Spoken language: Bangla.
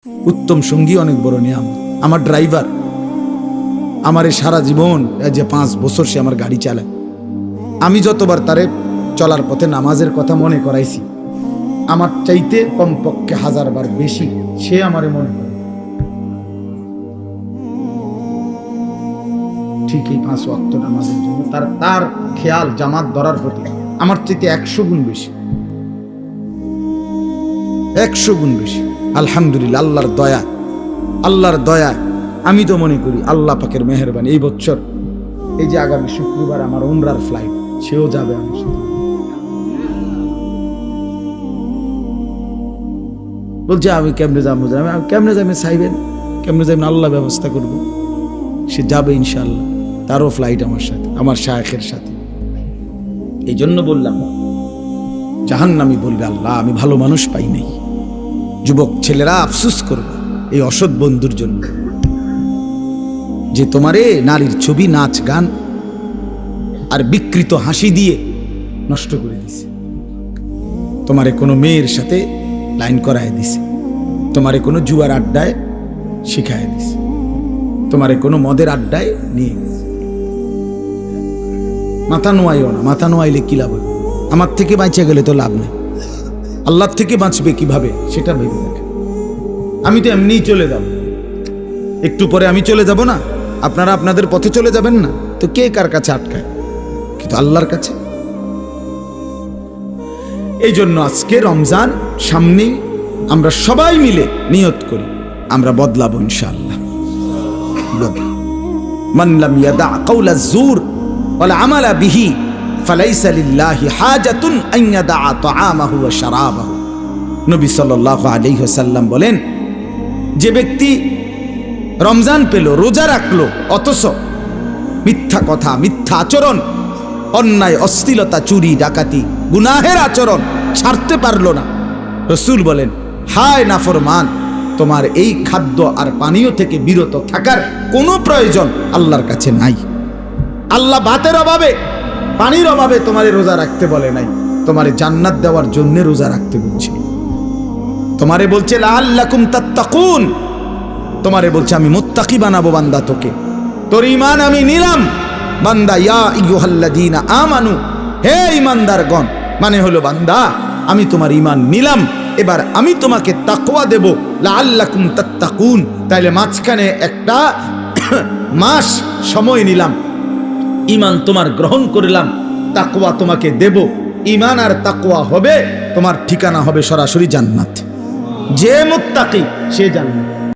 উত্তম সঙ্গী অনেক বড় নিয়ামত। আমার ড্রাইভার আমারে সারা জীবন, যে 5 বছর সে আমার গাড়ি চালায়, আমি যতবার তারে চলার পথে নামাজের কথা মনে করাইছি, আমার চাইতে কমপক্ষে 1000 বার বেশি সে আমারে মনে করে। ঠিক এই 5 ওয়াক্ত নামাজের জন্য তার খেয়াল জামাত ধরার প্রতি আমার চাইতে 100 গুণ বেশি, 100 গুণ বেশি। আলহামদুলিল্লাহ, আল্লাহর দয়া। আমি তো মনে করি আল্লাহ পাকের মেহেরবানি। এই বছর এই যে আগামী শুক্রবার আমার উমরার ফ্লাইট, সেও যাবে আমার সাথে। বলছে আমি কেমনে যাবো, আমি কেমনে যাবে চাইবেন, কেমনে যাবেন, আল্লাহ ব্যবস্থা করবো। সে যাবে ইনশাআল্লাহ, তারও ফ্লাইট আমার সাথে, আমার শায়েখের সাথে। এই জন্য বললাম, জাহান্নামী বলবে আল্লাহ আমি ভালো মানুষ পাই নাই। যুবক ছেলেরা আফসোস করবে এই অসৎ বন্ধুর জন্য, যে তোমারে নারীর ছবি, নাচ গান আর বিকৃত হাসি দিয়ে নষ্ট করে দিছে। তোমারে কোনো মেয়ের সাথে লাইন করায় দিছে, তোমারে কোনো জুয়ার আড্ডায় শিখায় দিছে, তোমারে কোনো মদের আড্ডায় নিয়ে গেছে। মাথা নোয়াইও না, মাথা নোয়াইলে কি লাভ হবে? আমার থেকে বাঁচে গেলে তো লাভ নেই, আল্লাহর থেকে বাঁচবে কিভাবে সেটা ভেবে দেখে। আমি তো এমনিই চলে যাব, একটু পরে আমি চলে যাব না, আপনারা আপনাদের পথে চলে যাবেন না, তো কে কার কাছে আটকায়? কিন্তু আল্লাহর কাছে। এই জন্য আজকে রমজান সামনেই, আমরা সবাই মিলে নিয়ত করি আমরা বদলাবো ইনশাআল্লাহ। মান লাম ইয়াদা কাওলা যুর ওয়াল আমালা বিহি ফালাইসা লিল্লাহি হাজাতুন আন ইয়াদা তাআমাহু ওয়া শারাবাহু। নবী সাল্লাল্লাহু আলাইহি ওয়াসাল্লাম বলেন, যে ব্যক্তি রমজান পেল, রোজা রাখলো, অথচ মিথ্যা কথা, মিথ্যা আচরণ, অন্যায়, অশ্লীলতা, চুরি, ডাকাতি, গুনাহের আচরণ ছাড়তে পারলো না, রাসূল বলেন, হায় নাফরমান, তোমার এই খাদ্য আর পানীয় থেকে বিরত থাকার কোনো প্রয়োজন আল্লাহর কাছে নাই। আল্লাহ ভাতের অভাবে, পানির অভাবে তোমারে রোজা রাখতে বলে নাই, তোমারে জান্নাত দেওয়ার জন্য রোজা রাখতে বলছে। তোমারে বলছে লাআল্লাকুম তাত্তাকুন, তোমারে বলছে আমি মুত্তাকি বানাবো বান্দা তোকে, তোর ঈমান আমি নিলাম বান্দা। ইয়া আইয়ুহাল্লাযীনা আমানু, হে ঈমানদারগণ, মানে হলো বান্দা আমি তোমার ঈমান নিলাম, এবার আমি তোমাকে তাকওয়া দেব, লাআল্লাকুম তাত্তাকুন। তাইলে মাঝখানে একটা মাস সময় নিলাম, ঈমান তোমার গ্রহণ করলাম, তাকওয়া তোমাকে দেব। ঈমান আর তাকওয়া হবে, তোমার ঠিকানা হবে সরাসরি জান্নাত। যে মুত্তাকি সে জান্নাত।